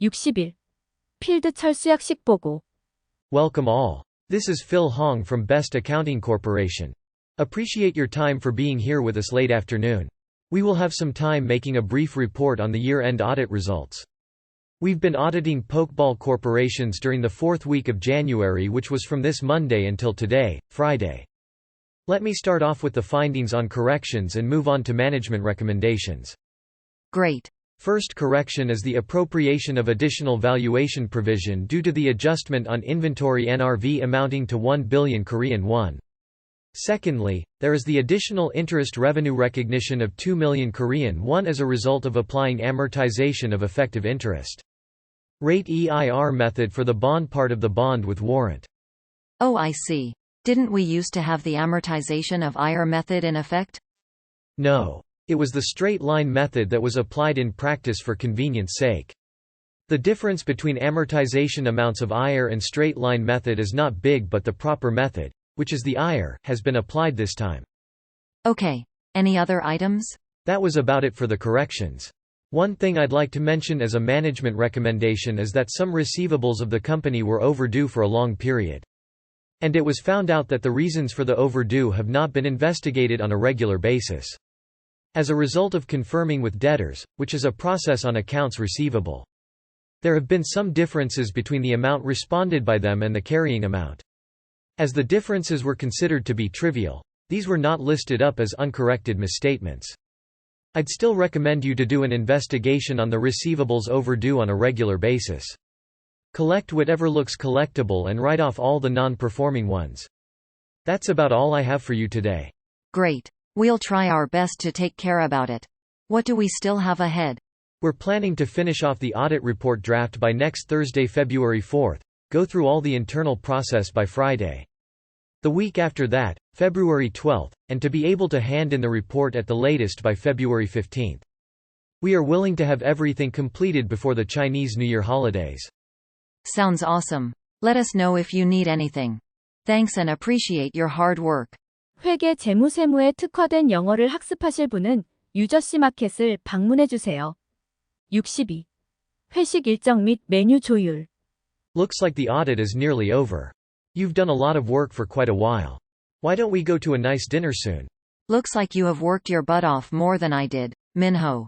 60일. 필드 철수약식 보고. Welcome all. This is Phil Hong from Best Accounting Corporation. Appreciate your time for being here with us late afternoon. We will have some time making a brief report on the year-end audit results. We've been auditing Pokeball corporations during the fourth week of January, which was from this Monday until today, Friday. Let me start off with the findings on corrections and move on to management recommendations. Great. First correction is the appropriation of additional valuation provision due to the adjustment on inventory NRV amounting to 1 billion Korean won. Secondly, there is the additional interest revenue recognition of 2 million Korean won as a result of applying amortization of effective interest rate EIR method for the bond part of the bond with warrant. Oh, I see. Didn't we used to have the amortization of IR method in effect? No. It was the straight-line method that was applied in practice for convenience sake. The difference between amortization amounts of IR and straight-line method is not big, but the proper method, which is the IR, has been applied this time. Okay. Any other items? That was about it for the corrections. One thing I'd like to mention as a management recommendation is that some receivables of the company were overdue for a long period. And it was found out that the reasons for the overdue have not been investigated on a regular basis. As a result of confirming with debtors, which is a process on accounts receivable, there have been some differences between the amount responded by them and the carrying amount. As the differences were considered to be trivial, these were not listed up as uncorrected misstatements. I'd still recommend you to do an investigation on the receivables overdue on a regular basis. Collect whatever looks collectible and write off all the non-performing ones. That's about all I have for you today. Great. We'll try our best to take care about it. What do we still have ahead? We're planning to finish off the audit report draft by next Thursday, February 4th, go through all the internal process by Friday the week after that, February 12th, and to be able to hand in the report at the latest by February 15th. We are willing to have everything completed before the Chinese New Year holidays. Sounds awesome. Let us know if you need anything. Thanks and appreciate your hard work. 회계 재무세무에 특화된 영어를 학습하실 분은 유저씨 마켓을 방문해 주세요. 62. 회식 일정 및 메뉴 조율. Looks like the audit is nearly over. You've done a lot of work for quite a while. Why don't we go to a nice dinner soon? Looks like you have worked your butt off more than I did, Minho.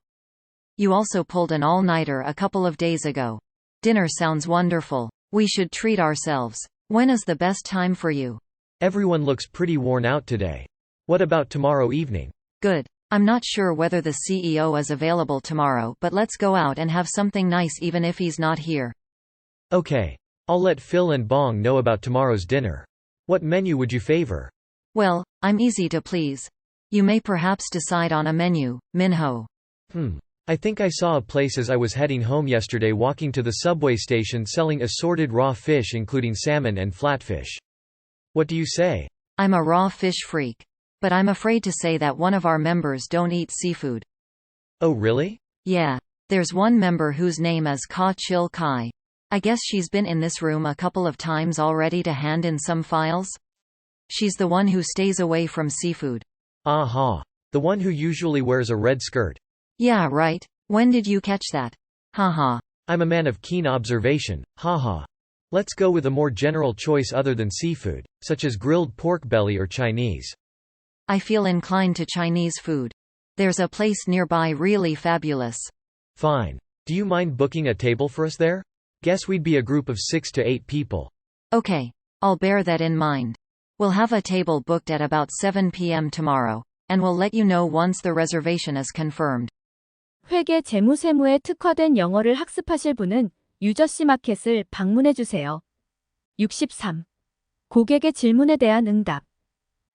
You also pulled an all-nighter a couple of days ago. Dinner sounds wonderful. We should treat ourselves. When is the best time for you? Everyone looks pretty worn out today. What about tomorrow evening? Good. I'm not sure whether the CEO is available tomorrow, but let's go out and have something nice even if he's not here. Okay. I'll let Phil and Bong know about tomorrow's dinner. What menu would you favor? Well, I'm easy to please. You may perhaps decide on a menu, Minho. I think I saw a place as I was heading home yesterday walking to the subway station selling assorted raw fish including salmon and flatfish. What do you say? I'm a raw fish freak. But I'm afraid to say that one of our members don't eat seafood. Oh really? Yeah. There's one member whose name is Ka Chil Kai. I guess she's been in this room a couple of times already to hand in some files? She's the one who stays away from seafood. Aha. The one who usually wears a red skirt. Yeah, right. When did you catch that? Haha. I'm a man of keen observation, haha. Let's go with a more general choice other than seafood, such as grilled pork belly or Chinese. I feel inclined to Chinese food. There's a place nearby really fabulous. Fine. Do you mind booking a table for us there? Guess we'd be a group of 6 to 8 people. Okay. I'll bear that in mind. We'll have a table booked at about 7 p.m. tomorrow, and we'll let you know once the reservation is confirmed. 회계 재무세무에 특화된 영어를 학습하실 분은 유저씨 마켓을 방문해 주세요. 63. 고객의 질문에 대한 응답.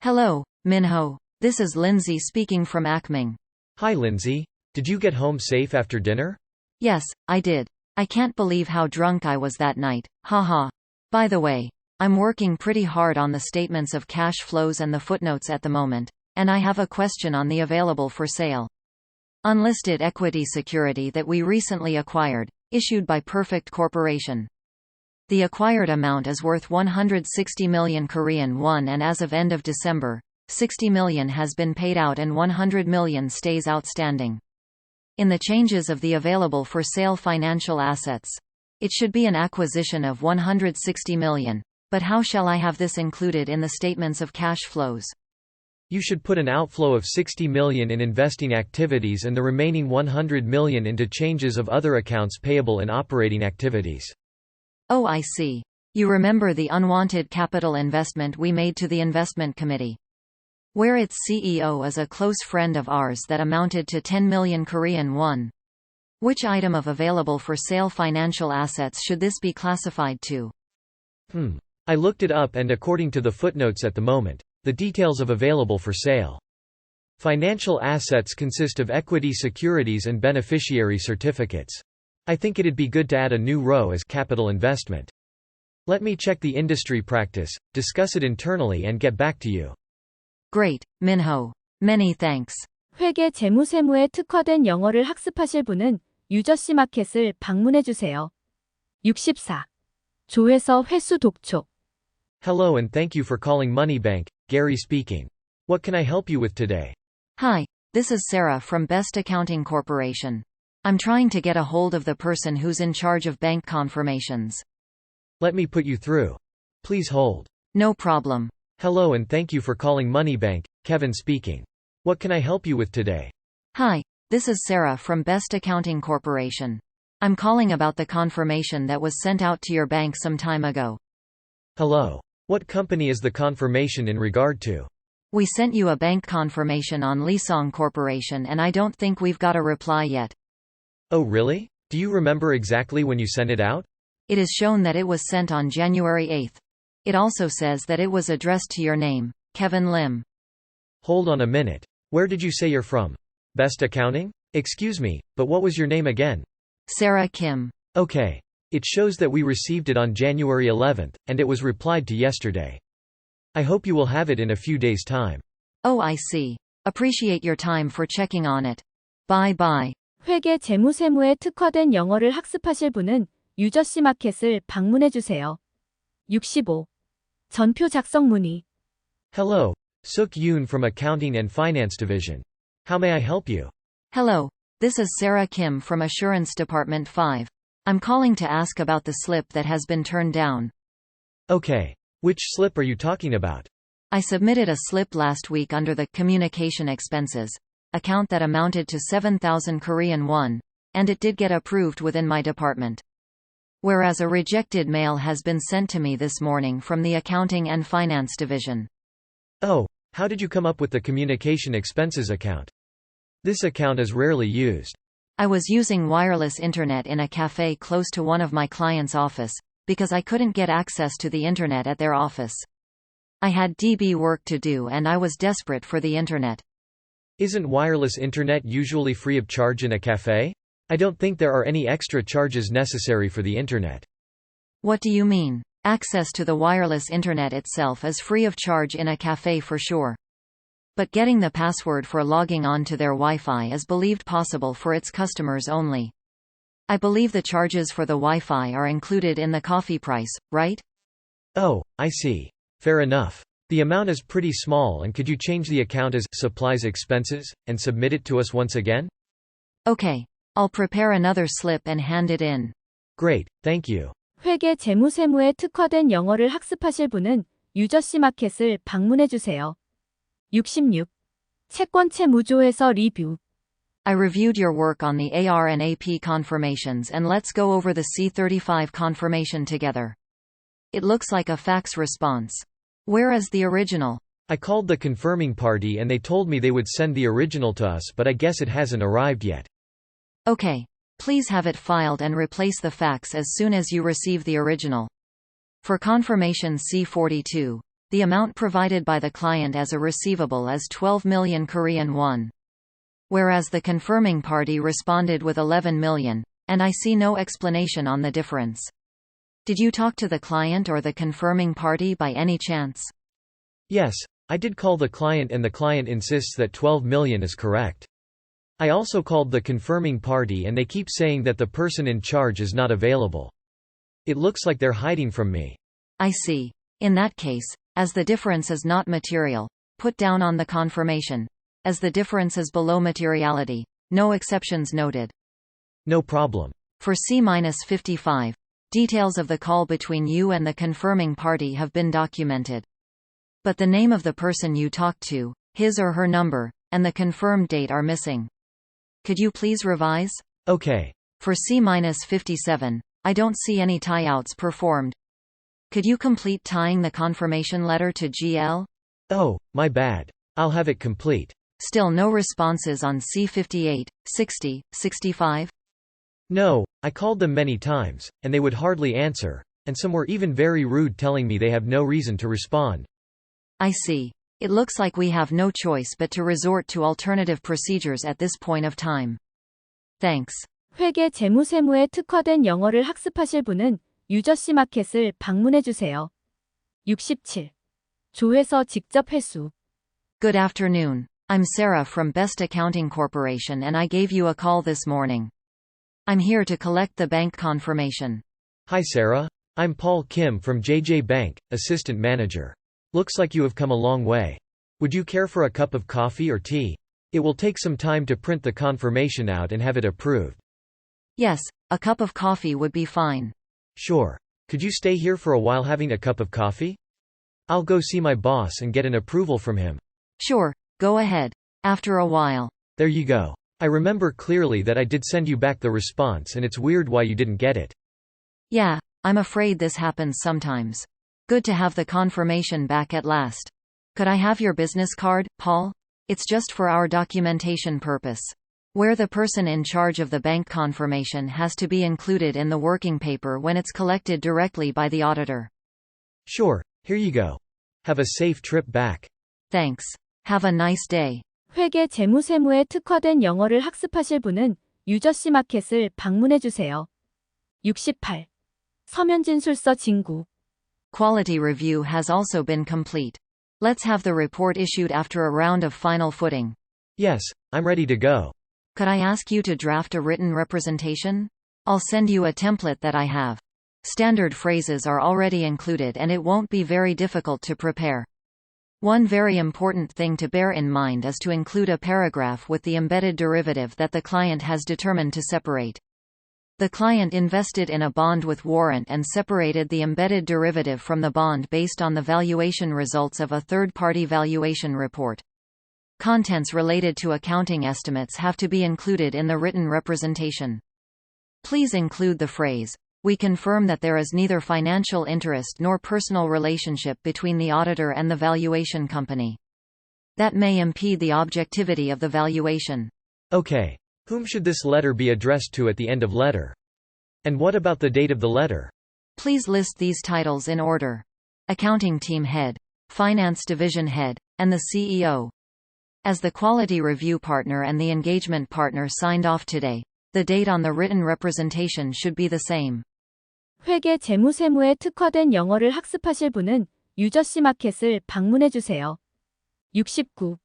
Hello, Minho. This is Lindsay speaking from Akming. Hi Lindsay. Did you get home safe after dinner? Yes, I did. I can't believe how drunk I was that night, haha. By the way, I'm working pretty hard on the statements of cash flows and the footnotes at the moment, and I have a question on the available for sale unlisted equity security that we recently acquired, issued by Perfect Corporation. The acquired amount is worth 160 million Korean won, and as of end of December, 60 million has been paid out and 100 million stays outstanding. In the changes of the available for sale financial assets, It should be an acquisition of 160 million. But how shall I have this included in the statements of cash flows? You should put an outflow of 60 million in investing activities and the remaining 100 million into changes of other accounts payable in operating activities. Oh, I see. You remember the unwanted capital investment we made to the investment committee, where its CEO is a close friend of ours, that amounted to 10 million Korean won. Which item of available for sale financial assets should this be classified to? I looked it up, and according to the footnotes at the moment, the details of available for sale financial assets consist of equity securities and beneficiary certificates. I think it'd be good to add a new row as capital investment. Let me check the industry practice, discuss it internally and get back to you. Great, Minho. Many thanks. 회계 재무세무에 특화된 영어를 학습하실 분은 유저씨 마켓을 방문해 주세요. 64. 조회서 횟수 독촉. Hello and thank you for calling Moneybank, Gary speaking. What can I help you with today? Hi, this is Sarah from Best Accounting Corporation. I'm trying to get a hold of the person who's in charge of bank confirmations. Let me put you through. Please hold. No problem. Hello and thank you for calling Moneybank, Kevin speaking. What can I help you with today? Hi, this is Sarah from Best Accounting Corporation. I'm calling about the confirmation that was sent out to your bank some time ago. Hello. What company is the confirmation in regard to? We sent you a bank confirmation on Lisong Corporation and I don't think we've got a reply yet. Oh really? Do you remember exactly when you sent it out? It is shown that it was sent on January 8th. It also says that it was addressed to your name, Kevin Lim. Hold on a minute. Where did you say you're from? Best Accounting? Excuse me, but what was your name again? Sarah Kim. Okay. It shows that we received it on January 11th, and it was replied to yesterday. I hope you will have it in a few days' time. Oh, I see. Appreciate your time for checking on it. Bye bye. 회계 재무세무에 특화된 영어를 학습하실 분은 유저씨 마켓을 방문해 주세요. 65. 전표 작성 문의. Hello. Suk Yoon from Accounting and Finance Division. How may I help you? Hello. This is Sarah Kim from Assurance Department 5. I'm calling to ask about the slip that has been turned down. Okay. Which slip are you talking about? I submitted a slip last week under the communication expenses account that amounted to 7,000 Korean won, and it did get approved within my department. Whereas a rejected mail has been sent to me this morning from the Accounting and Finance Division. Oh, how did you come up with the communication expenses account? This account is rarely used. I was using wireless internet in a cafe close to one of my clients' office, because I couldn't get access to the internet at their office. I had DB work to do and I was desperate for the internet. Isn't wireless internet usually free of charge in a cafe? I don't think there are any extra charges necessary for the internet. What do you mean? Access to the wireless internet itself is free of charge in a cafe for sure. But getting the password for logging on to their Wi-Fi is believed possible for its customers only. I believe the charges for the Wi-Fi are included in the coffee price, right? Oh, I see. Fair enough. The amount is pretty small, and could you change the account as supplies expenses and submit it to us once again? Okay. I'll prepare another slip and hand it in. Great, thank you. 회계 재무세무에 특화된 영어를 학습하실 분은 유저씨 마켓을 방문해 주세요. 66. 채권채 무조회서 리뷰. I reviewed your work on the AR and AP confirmations and let's go over the C35 confirmation together. It looks like a fax response. Where is the original? I called the confirming party and they told me they would send the original to us, but I guess it hasn't arrived yet. Okay. Please have it filed and replace the fax as soon as you receive the original. For confirmation C42, the amount provided by the client as a receivable is 12 million Korean won. Whereas the confirming party responded with 11 million, and I see no explanation on the difference. Did you talk to the client or the confirming party by any chance? Yes, I did call the client and the client insists that 12 million is correct. I also called the confirming party and they keep saying that the person in charge is not available. It looks like they're hiding from me. I see. In that case, as the difference is not material, put down on the confirmation. As the difference is below materiality, no exceptions noted. No problem. For C-55, Details of the call between you and the confirming party have been documented. But the name of the person you talked to, his or her number, and the confirmed date are missing. Could you please revise? Okay. For C-57, I don't see any tie-outs performed. Could you complete tying the confirmation letter to GL? Oh, my bad. I'll have it complete. Still no responses on C-58, 60, 65? No, I called them many times, and they would hardly answer, and some were even very rude, telling me they have no reason to respond. I see. It looks like we have no choice but to resort to alternative procedures at this point of time. Thanks. 회계 재무세무에 특화된 영어를 학습하실 분은 유저씨 마켓을 방문해 주세요. 67. 조회서 직접 회수. Good afternoon. I'm Sarah from Best Accounting Corporation and I gave you a call this morning. I'm here to collect the bank confirmation. Hi Sarah. I'm Paul Kim from JJ Bank, Assistant Manager. Looks like you have come a long way. Would you care for a cup of coffee or tea? It will take some time to print the confirmation out and have it approved. Yes, a cup of coffee would be fine. Sure. Could you stay here for a while having a cup of coffee? I'll go see my boss and get an approval from him. Sure, go ahead. After a while. There you go. I remember clearly that I did send you back the response and it's weird why you didn't get it. Yeah, I'm afraid this happens sometimes. Good to have the confirmation back at last. Could I have your business card, Paul? It's just for our documentation purpose. Where the person in charge of the bank confirmation has to be included in the working paper when it's collected directly by the auditor. Sure, here you go. Have a safe trip back. Thanks. Have a nice day. 회계 재무세무에 특화된 영어를 학습하실 분은 유저씨 마켓을 방문해 주세요. 68. 서면 진술서 진구. Quality review has also been complete. Let's have the report issued after a round of final footing. Yes, I'm ready to go. Could I ask you to draft a written representation? I'll send you a template that I have. Standard phrases are already included and it won't be very difficult to prepare. One very important thing to bear in mind is to include a paragraph with the embedded derivative that the client has determined to separate. The client invested in a bond with warrant and separated the embedded derivative from the bond based on the valuation results of a third-party valuation report. Contents related to accounting estimates have to be included in the written representation. Please include the phrase, "We confirm that there is neither financial interest nor personal relationship between the auditor and the valuation company." That may impede the objectivity of the valuation. Okay. Whom should this letter be addressed to at the end of letter? And what about the date of the letter? Please list these titles in order. Accounting Team Head, Finance Division Head, and the CEO. As the quality review partner and the engagement partner signed off today, the date on the written representation should be the same. 회계 재무세무에 특화된 영어를 학습하실 분은 유저씨 마켓을 방문해 주세요. 69.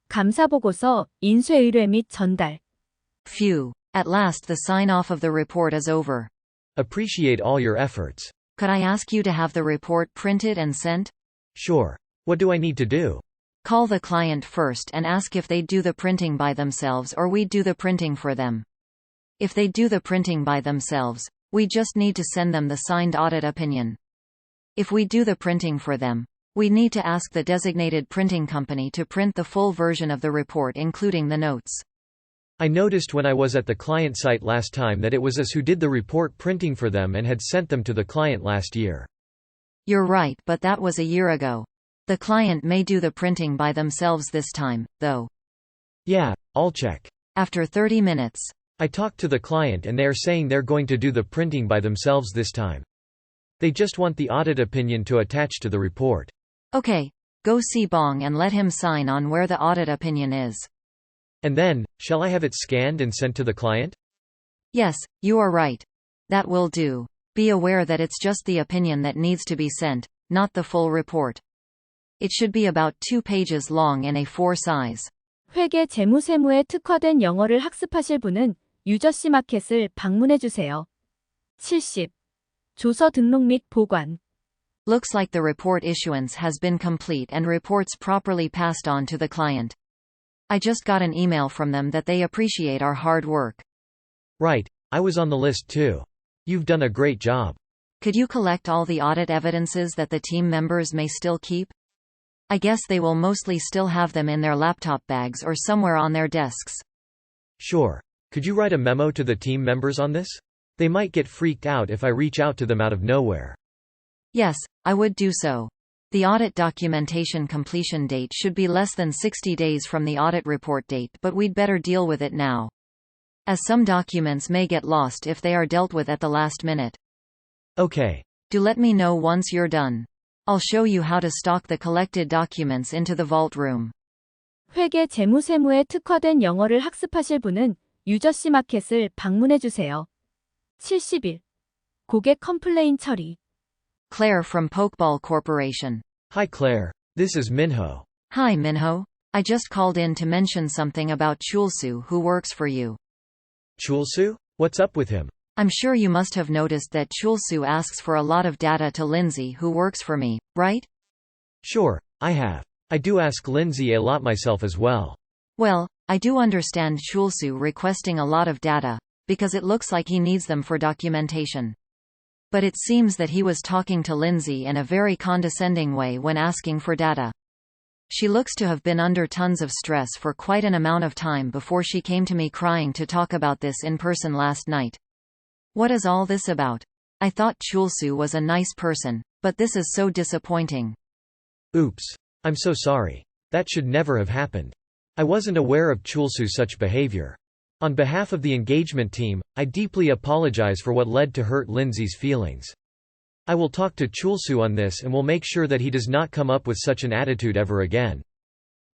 감사보고서, 인쇄의뢰 및 전달. Phew. At last the sign-off of the report is over. Appreciate all your efforts. Could I ask you to have the report printed and sent? Sure. What do I need to do? Call the client first and ask if they'd do the printing by themselves or we'd do the printing for them. If they do the printing by themselves, we just need to send them the signed audit opinion. If we do the printing for them, we need to ask the designated printing company to print the full version of the report including the notes. I noticed when I was at the client site last time that it was us who did the report printing for them and had sent them to the client last year. You're right, but that was a year ago. The client may do the printing by themselves this time, though. Yeah, I'll check. After 30 minutes. I talked to the client and they are saying they're going to do the printing by themselves this time. They just want the audit opinion to attach to the report. Okay, go see Bong and let him sign on where the audit opinion is. And then, shall I have it scanned and sent to the client? Yes, you are right. That will do. Be aware that it's just the opinion that needs to be sent, not the full report. It should be about 2 pages long in A4 size. 회계 재무세무에 특화된 영어를 학습하실 분은 유저씨 마켓을 방문해 주세요. 70. 조서 등록 및 보관. Looks like the report issuance has been complete and reports properly passed on to the client. I just got an email from them that they appreciate our hard work. Right, I was on the list too. You've done a great job. Could you collect all the audit evidences that the team members may still keep? I guess they will mostly still have them in their laptop bags or somewhere on their desks. Sure. Could you write a memo to the team members on this? They might get freaked out if I reach out to them out of nowhere. Yes, I would do so. The audit documentation completion date should be less than 60 days from the audit report date, but we'd better deal with it now, as some documents may get lost if they are dealt with at the last minute. Okay. Do let me know once you're done. I'll show you how to stock the collected documents into the vault room. 회계 재무세무에 특화된 영어를 학습하실 분은 유저씨 마켓을 방문해 주세요. 71. 고객 컴플레인 처리. Claire from Pokeball Corporation. Hi Claire. This is Minho. Hi Minho. I just called in to mention something about Chulsu who works for you. Chulsu? What's up with him? I'm sure you must have noticed that Chulsu asks for a lot of data to Lindsay who works for me, right? Sure, I have. I do ask Lindsay a lot myself as well. Well, I do understand Chulsu requesting a lot of data, because it looks like he needs them for documentation. But it seems that he was talking to Lindsay in a very condescending way when asking for data. She looks to have been under tons of stress for quite an amount of time before she came to me crying to talk about this in person last night. What is all this about? I thought Chulsu was a nice person, but this is so disappointing. Oops. I'm so sorry. That should never have happened. I wasn't aware of Chulsu's such behavior. On behalf of the engagement team, I deeply apologize for what led to hurt Lindsay's feelings. I will talk to Chulsu on this and will make sure that he does not come up with such an attitude ever again.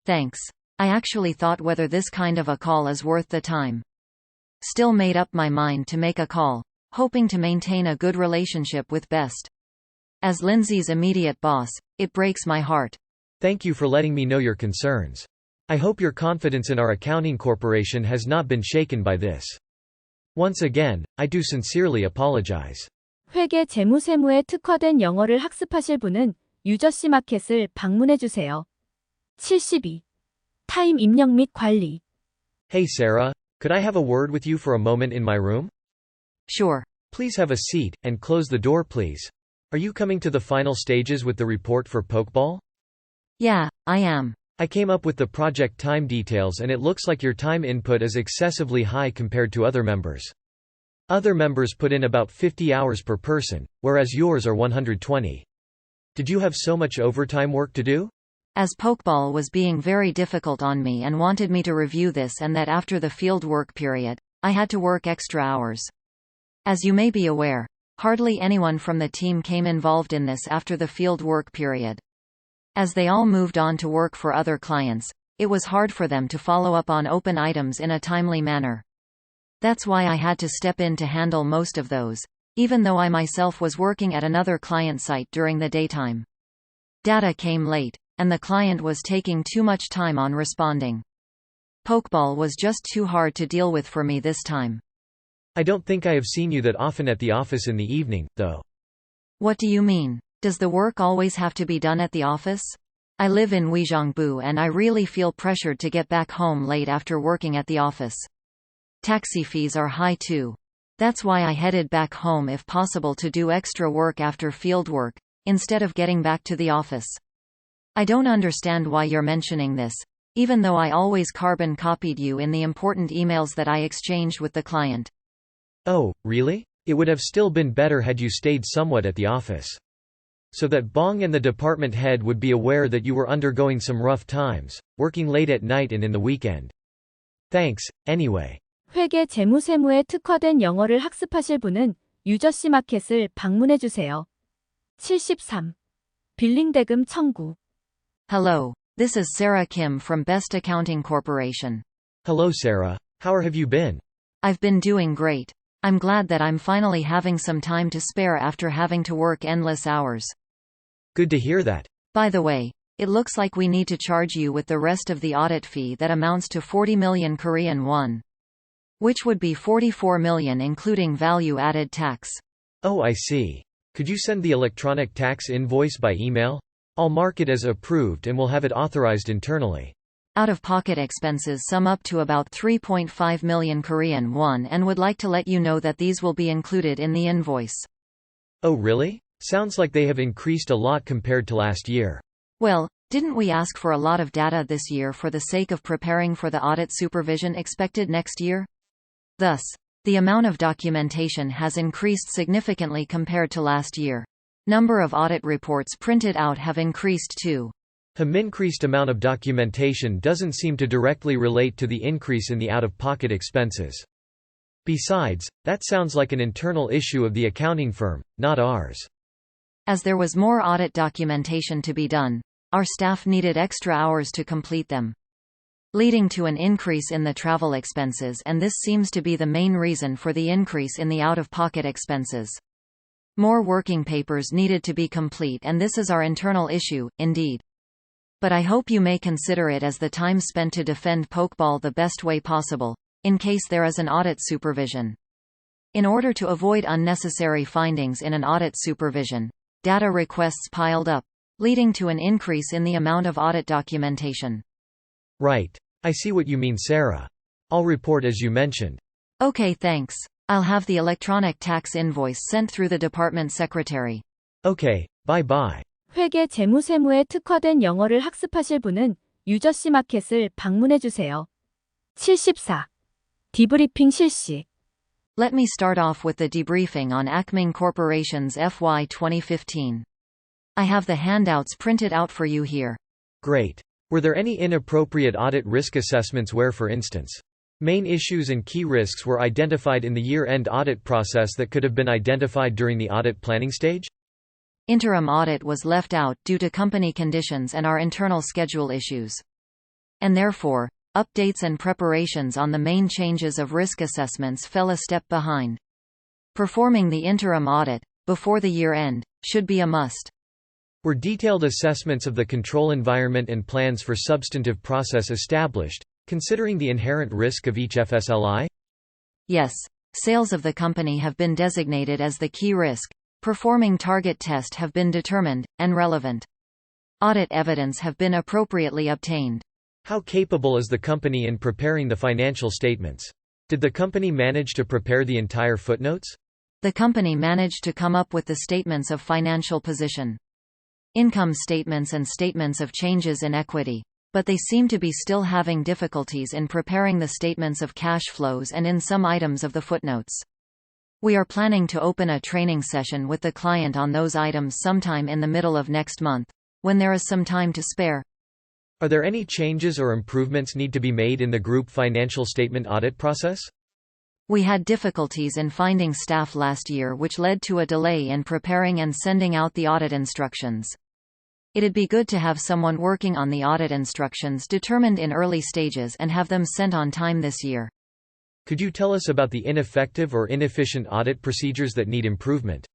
Thanks. I actually thought whether this kind of a call is worth the time. Still made up my mind to make a call, hoping to maintain a good relationship with Best. As Lindsay's immediate boss, it breaks my heart. Thank you for letting me know your concerns. I hope your confidence in our accounting corporation has not been shaken by this. Once again, I do sincerely apologize. 회계 재무세무에 특화된 영어를 학습하실 분은 유저씨 마켓을 방문해 주세요. 72. 타임 입력 및 관리. Hey Sarah, could I have a word with you for a moment in my room? Sure. Please have a seat, and close the door please. Are you coming to the final stages with the report for Pokeball? Yeah, I am. I came up with the project time details and it looks like your time input is excessively high compared to other members. Other members put in about 50 hours per person, whereas yours are 120. Did you have so much overtime work to do? As Pokeball was being very difficult on me and wanted me to review this and that after the field work period, I had to work extra hours. As you may be aware, hardly anyone from the team came involved in this after the field work period. As they all moved on to work for other clients, it was hard for them to follow up on open items in a timely manner. That's why I had to step in to handle most of those, even though I myself was working at another client site during the daytime. Data came late, and the client was taking too much time on responding. Pokeball was just too hard to deal with for me this time. I don't think I have seen you that often at the office in the evening, though. What do you mean? Does the work always have to be done at the office? I live in Uijeongbu and I really feel pressured to get back home late after working at the office. Taxi fees are high too. That's why I headed back home if possible to do extra work after field work, instead of getting back to the office. I don't understand why you're mentioning this, even though I always carbon copied you in the important emails that I exchanged with the client. Oh, really? It would have still been better had you stayed somewhat at the office. So that Bong and the department head would be aware that you were undergoing some rough times, working late at night and in the weekend. Thanks, anyway. 회계 재무세무에 특화된 영어를 학습하실 분은 유저씨 마켓을 방문해 주세요. 73. 빌링 대금 청구. Hello. This is Sarah Kim from Best Accounting Corporation. Hello Sarah. How have you been? I've been doing great. I'm glad that I'm finally having some time to spare after having to work endless hours. Good to hear that. By the way, it looks like we need to charge you with the rest of the audit fee that amounts to 40 million Korean won. Which would be 44 million including value-added tax. Oh, I see. Could you send the electronic tax invoice by email? I'll mark it as approved and will have it authorized internally. Out-of-pocket expenses sum up to about 3.5 million Korean won and would like to let you know that these will be included in the invoice. Oh really? Sounds like they have increased a lot compared to last year. Well, didn't we ask for a lot of data this year for the sake of preparing for the audit supervision expected next year? Thus, the amount of documentation has increased significantly compared to last year. Number of audit reports printed out have increased too. The increased amount of documentation doesn't seem to directly relate to the increase in the out-of-pocket expenses. Besides, that sounds like an internal issue of the accounting firm, not ours. As there was more audit documentation to be done, our staff needed extra hours to complete them, leading to an increase in the travel expenses, and this seems to be the main reason for the increase in the out-of-pocket expenses. More working papers needed to be complete, and this is our internal issue, indeed. But I hope you may consider it as the time spent to defend Pokeball the best way possible, in case there is an audit supervision. In order to avoid unnecessary findings in an audit supervision, data requests piled up, leading to an increase in the amount of audit documentation. Right. I see what you mean, Sarah. I'll report as you mentioned. Okay, thanks. I'll have the electronic tax invoice sent through the department secretary. Okay, bye-bye. 회계 재무세무에 특화된 영어를 학습하실 분은 유저씨 마켓을 방문해 주세요. 74. 디브리핑 실시. Let me start off with the debriefing on Acming Corporation's FY 2015. I have the handouts printed out for you here. Great. Were there any inappropriate audit risk assessments where, for instance, main issues and key risks were identified in the year-end audit process that could have been identified during the audit planning stage? Interim audit was left out due to company conditions and our internal schedule issues. And therefore, updates and preparations on the main changes of risk assessments fell a step behind. Performing the interim audit, before the year end, should be a must. Were detailed assessments of the control environment and plans for substantive process established, considering the inherent risk of each FSLI? Yes. Sales of the company have been designated as the key risk, performing target test have been determined, and relevant audit evidence have been appropriately obtained. How capable is the company in preparing the financial statements? Did the company manage to prepare the entire footnotes? The company managed to come up with the statements of financial position, income statements and statements of changes in equity, but they seem to be still having difficulties in preparing the statements of cash flows and in some items of the footnotes. We are planning to open a training session with the client on those items sometime in the middle of next month, when there is some time to spare. Are there any changes or improvements need to be made in the group financial statement audit process? We had difficulties in finding staff last year, which led to a delay in preparing and sending out the audit instructions. It'd be good to have someone working on the audit instructions determined in early stages and have them sent on time this year. Could you tell us about the ineffective or inefficient audit procedures that need improvement?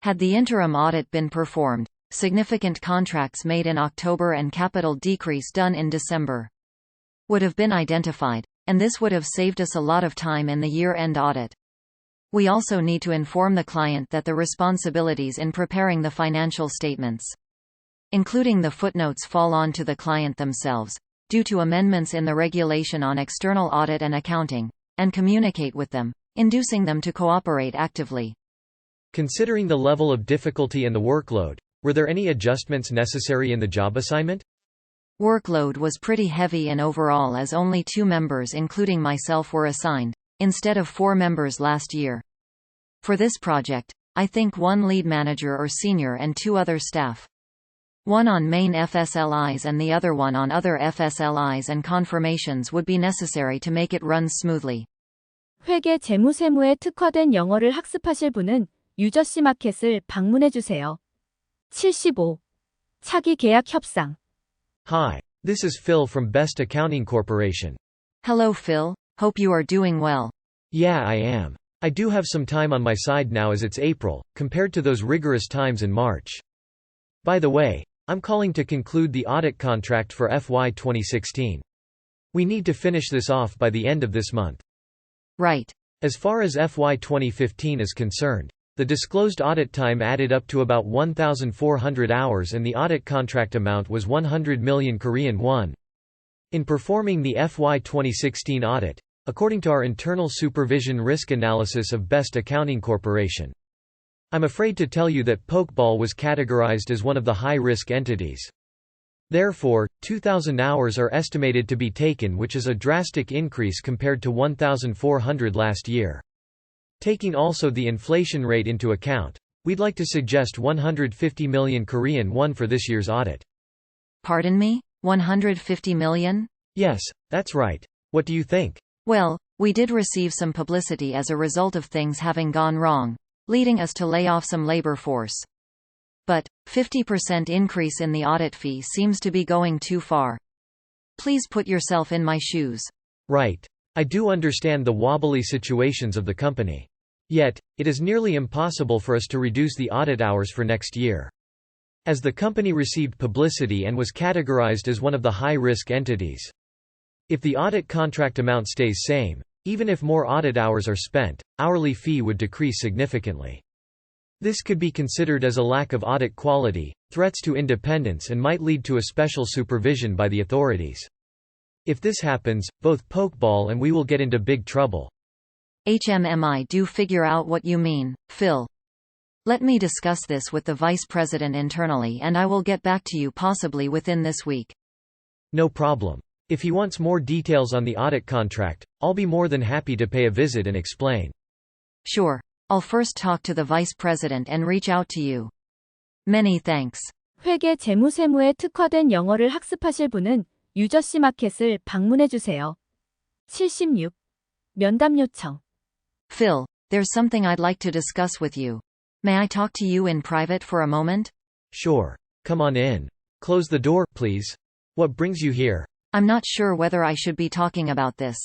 Had the interim audit been performed, significant contracts made in October and capital decrease done in December would have been identified, and this would have saved us a lot of time in the year-end audit. We also need to inform the client that the responsibilities in preparing the financial statements, including the footnotes, fall on to the client themselves, due to amendments in the regulation on external audit and accounting, and communicate with them, inducing them to cooperate actively. Considering the level of difficulty and the workload, were there any adjustments necessary in the job assignment? Workload was pretty heavy and overall, as only 2 members including myself were assigned, instead of 4 members last year. For this project, I think 1 lead manager or senior and 2 other staff. One on main FSLIs and the other one on other FSLIs and confirmations would be necessary to make it run smoothly. 회계 재무세무에 특화된 영어를 학습하실 분은 유저씨 마켓을 방문해 주세요. 75. 차기 계약 협상. Hi. This is Phil from Best Accounting Corporation. Hello Phil, hope you are doing well. Yeah, I am. I do have some time on my side now as it's April, compared to those rigorous times in March. By the way, I'm calling to conclude the audit contract for FY 2016. We need to finish this off by the end of this month. Right. As far as FY 2015 is concerned, the disclosed audit time added up to about 1,400 hours and the audit contract amount was 100 million Korean won. In performing the FY 2016 audit, according to our internal supervision risk analysis of Best Accounting Corporation, I'm afraid to tell you that Pokeball was categorized as one of the high-risk entities. Therefore, 2,000 hours are estimated to be taken, which is a drastic increase compared to 1,400 last year. Taking also the inflation rate into account, we'd like to suggest 150 million Korean won for this year's audit. Pardon me? 150 million? Yes, that's right. What do you think? Well, we did receive some publicity as a result of things having gone wrong, leading us to lay off some labor force. But, 50% increase in the audit fee seems to be going too far. Please put yourself in my shoes. Right. I do understand the wobbly situations of the company. Yet, it is nearly impossible for us to reduce the audit hours for next year. As the company received publicity and was categorized as one of the high-risk entities. If the audit contract amount stays same, even if more audit hours are spent, hourly fee would decrease significantly. This could be considered as a lack of audit quality, threats to independence, and might lead to a special supervision by the authorities. If this happens, both Pokeball and we will get into big trouble. I do figure out what you mean, Phil. Let me discuss this with the Vice President internally and I will get back to you possibly within this week. No problem. If he wants more details on the audit contract, I'll be more than happy to pay a visit and explain. Sure. I'll first talk to the Vice President and reach out to you. Many thanks. 회계 재무세무에 특화된 영어를 학습하실 분은 유저씨 마켓을 방문해 주세요. 76. 면담 요청. Phil, there's something I'd like to discuss with you. May I talk to you in private for a moment? Sure. Come on in. Close the door, please. What brings you here? I'm not sure whether I should be talking about this.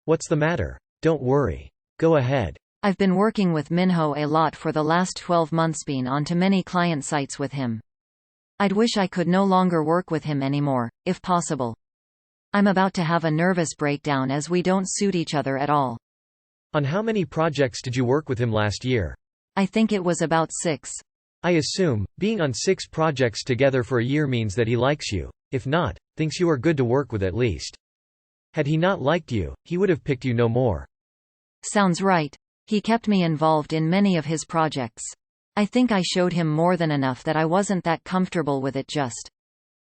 What's the matter? Don't worry. Go ahead. I've been working with Minho a lot for the last 12 months, been on to many client sites with him. I'd wish I could no longer work with him anymore, if possible. I'm about to have a nervous breakdown as we don't suit each other at all. On how many projects did you work with him last year? I think it was about 6. I assume, being on 6 projects together for a year means that he likes you. If not, thinks you are good to work with at least. Had he not liked you, he would have picked you no more. Sounds right. He kept me involved in many of his projects. I think I showed him more than enough that I wasn't that comfortable with it just.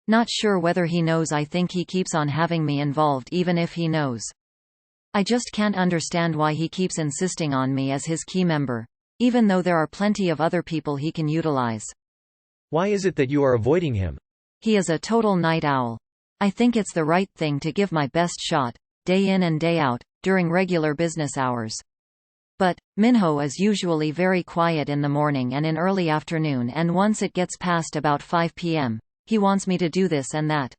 Not sure whether he knows I think he keeps on having me involved even if he knows. I just can't understand why he keeps insisting on me as his key member, even though there are plenty of other people he can utilize. Why is it that you are avoiding him? He is a total night owl. I think it's the right thing to give my best shot, day in and day out, during regular business hours. But, Minho is usually very quiet in the morning and in early afternoon, and once it gets past about 5 p.m., he wants me to do this and that.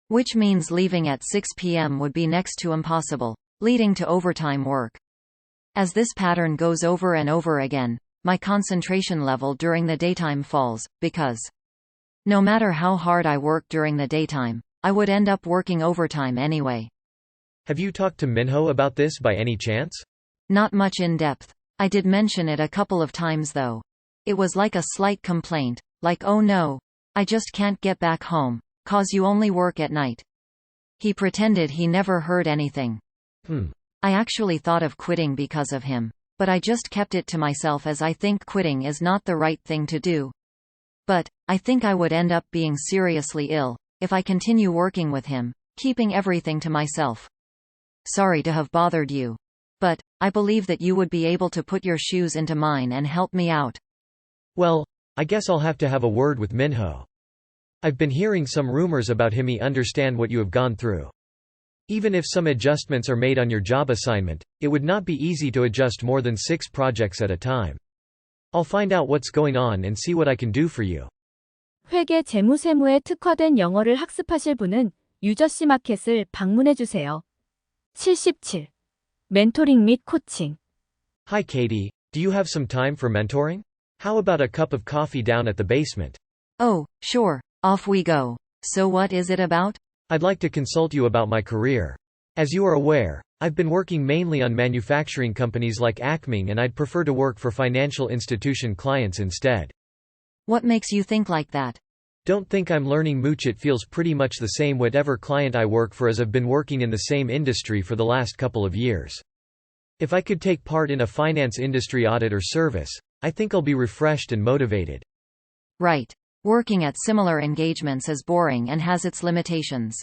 Which means leaving at 6 p.m. would be next to impossible, leading to overtime work. As this pattern goes over and over again, my concentration level during the daytime falls, because no matter how hard I work during the daytime, I would end up working overtime anyway. Have you talked to Minho about this by any chance? Not much in depth. I did mention it a couple of times though. It was like a slight complaint, like, oh no, I just can't get back home, 'cause you only work at night. He pretended he never heard anything. I actually thought of quitting because of him, but I just kept it to myself as I think quitting is not the right thing to do. But, I think I would end up being seriously ill, if I continue working with him, keeping everything to myself. Sorry to have bothered you. But, I believe that you would be able to put your shoes into mine and help me out. Well, I guess I'll have to have a word with Minho. I've been hearing some rumors about him. He understand what you have gone through. Even if some adjustments are made on your job assignment, it would not be easy to adjust more than 6 projects at a time. I'll find out what's going on and see what I can do for you. 회계 재무세무에 특화된 영어를 학습하실 분은 유저씨 마켓을 방문해 주세요. 77. 멘토링 및 코칭. Hi Katie, do you have some time for mentoring? How about a cup of coffee down at the basement? Oh, sure, off we go. So what is it about? I'd like to consult you about my career. As you are aware, I've been working mainly on manufacturing companies like Acme, and I'd prefer to work for financial institution clients instead. What makes you think like that? Don't think I'm learning much. It feels pretty much the same whatever client I work for, as I've been working in the same industry for the last couple of years. If I could take part in a finance industry audit or service, I think I'll be refreshed and motivated. Right. Working at similar engagements is boring and has its limitations.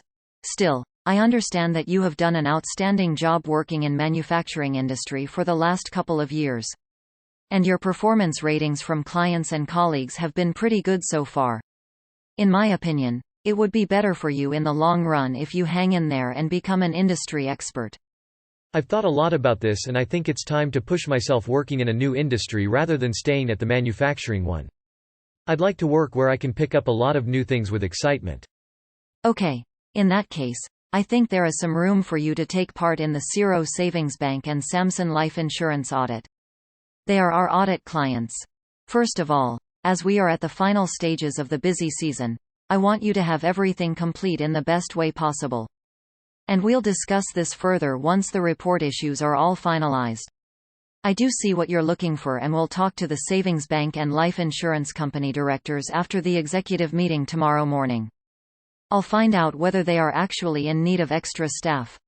Still, I understand that you have done an outstanding job working in manufacturing industry for the last couple of years. And your performance ratings from clients and colleagues have been pretty good so far. In my opinion, it would be better for you in the long run if you hang in there and become an industry expert. I've thought a lot about this and I think it's time to push myself working in a new industry rather than staying at the manufacturing one. I'd like to work where I can pick up a lot of new things with excitement. Okay. In that case, I think there is some room for you to take part in the Ciro Savings Bank and Samson Life Insurance audit. They are our audit clients. First of all, as we are at the final stages of the busy season, I want you to have everything complete in the best way possible. And we'll discuss this further once the report issues are all finalized. I do see what you're looking for and will talk to the savings bank and life insurance company directors after the executive meeting tomorrow morning. I'll find out whether they are actually in need of extra staff.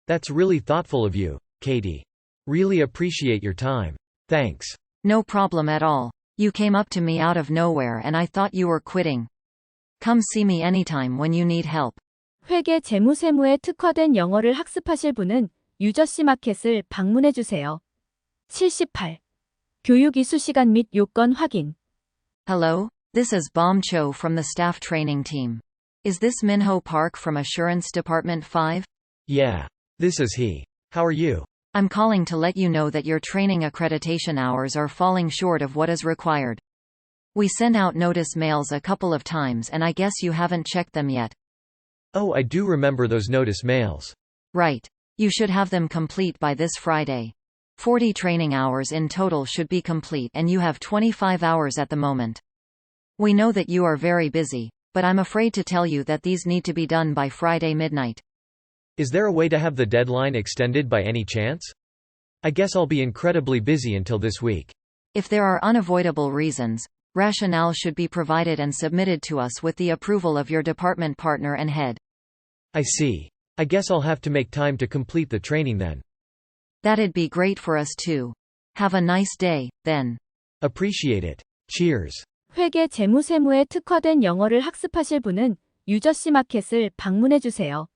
That's really thoughtful of you, Katie. Really appreciate your time. Thanks. No problem at all. You came up to me out of nowhere and I thought you were quitting. Come see me anytime when you need help. 회계 재무세무에 특화된 영어를 학습하실 분은 유저씨 마켓을 방문해 주세요. 78. 교육 이수 시간 및 요건 확인. Hello, this is Bom Cho from the staff training team. Is this Minho Park from Assurance Department 5? Yeah. This is he. How are you? I'm calling to let you know that your training accreditation hours are falling short of what is required. We sent out notice mails a couple of times and I guess you haven't checked them yet. Oh, I do remember those notice mails. Right. You should have them complete by this Friday. 40 training hours in total should be complete and you have 25 hours at the moment. We know that you are very busy, but I'm afraid to tell you that these need to be done by Friday midnight. Is there a way to have the deadline extended by any chance? I guess I'll be incredibly busy until this week. If there are unavoidable reasons, rationale should be provided and submitted to us with the approval of your department partner and head. I see. I guess I'll have to make time to complete the training then. That'd be great for us too. Have a nice day, then. Appreciate it. Cheers. 회계 재무세무에 특화된 영어를 학습하실 분은 유저씨 마켓을 방문해 주세요.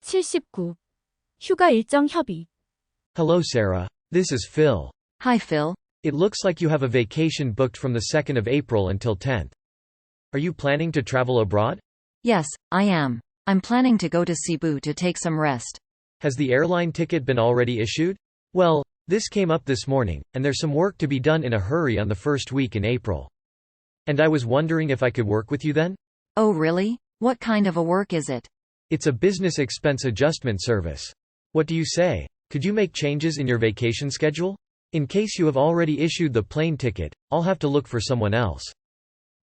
79. 휴가 일정 협의. Hello Sarah. This is Phil. Hi Phil. It looks like you have a vacation booked from the 2nd of April until 10th. Are you planning to travel abroad? Yes, I am. I'm planning to go to Cebu to take some rest. Has the airline ticket been already issued? Well, this came up this morning, and there's some work to be done in a hurry on the first week in April. And I was wondering if I could work with you then? Oh really? What kind of a work is it? It's a business expense adjustment service. What do you say? Could you make changes in your vacation schedule? In case you have already issued the plane ticket, I'll have to look for someone else.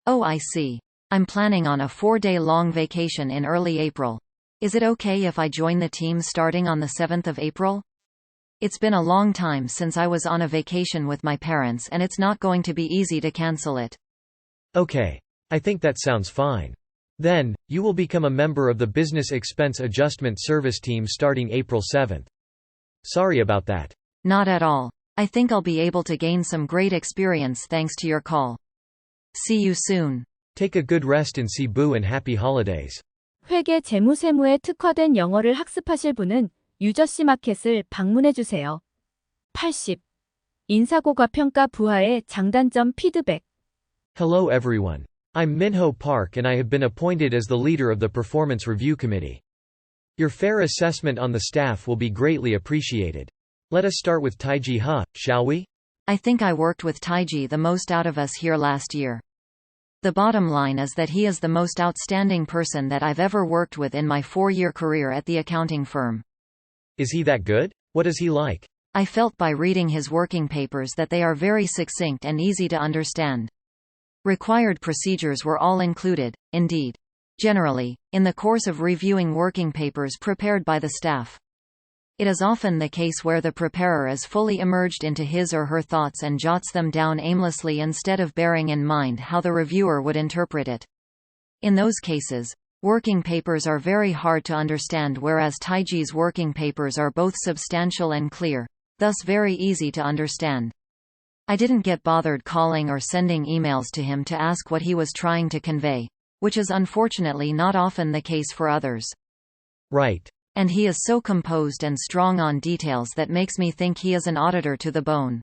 Oh I see. I'm planning on a 4-day-long vacation in early April. Is it okay if I join the team starting on the 7th of April? It's been a long time since I was on a vacation with my parents and it's not going to be easy to cancel it. Okay. I think that sounds fine. Then, you will become a member of the Business Expense Adjustment Service team starting April 7th. Sorry about that. Not at all. I think I'll be able to gain some great experience thanks to your call. See you soon. Take a good rest in Cebu and happy holidays. 회계 재무세무에 특화된 영어를 학습하실 분은 유저씨 마켓을 방문해 주세요. 80. 인사고과평가 부하의 장단점 피드백. Hello everyone. I'm Minho Park and I have been appointed as the leader of the Performance Review Committee. Your fair assessment on the staff will be greatly appreciated. Let us start with Taiji He, shall we? I think I worked with Taiji the most out of us here last year. The bottom line is that he is the most outstanding person that I've ever worked with in my 4-year career at the accounting firm. Is he that good? What is he like? I felt by reading his working papers that they are very succinct and easy to understand. Required procedures were all included, indeed. Generally, in the course of reviewing working papers prepared by the staff. It is often the case where the preparer is fully immersed into his or her thoughts and jots them down aimlessly instead of bearing in mind how the reviewer would interpret it. In those cases, working papers are very hard to understand, whereas Taiji's working papers are both substantial and clear, thus very easy to understand. I didn't get bothered calling or sending emails to him to ask what he was trying to convey, which is unfortunately not often the case for others. Right. And he is so composed and strong on details that makes me think he is an auditor to the bone.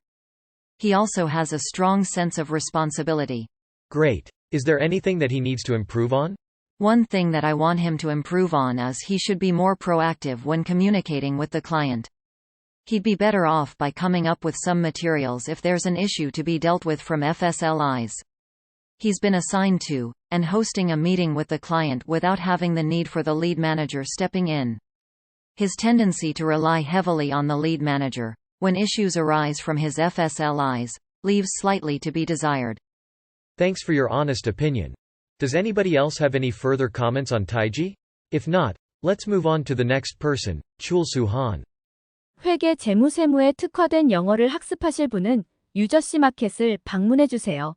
He also has a strong sense of responsibility. Great. Is there anything that he needs to improve on? One thing that I want him to improve on is he should be more proactive when communicating with the client. He'd be better off by coming up with some materials if there's an issue to be dealt with from FSLIs. He's been assigned to, and hosting a meeting with the client without having the need for the lead manager stepping in. His tendency to rely heavily on the lead manager, when issues arise from his FSLIs, leaves slightly to be desired. Thanks for your honest opinion. Does anybody else have any further comments on Taiji? If not, let's move on to the next person, Chul Soo-han. 회계 재무세무에 특화된 영어를 학습하실 분은 유저씨 마켓을 방문해 주세요.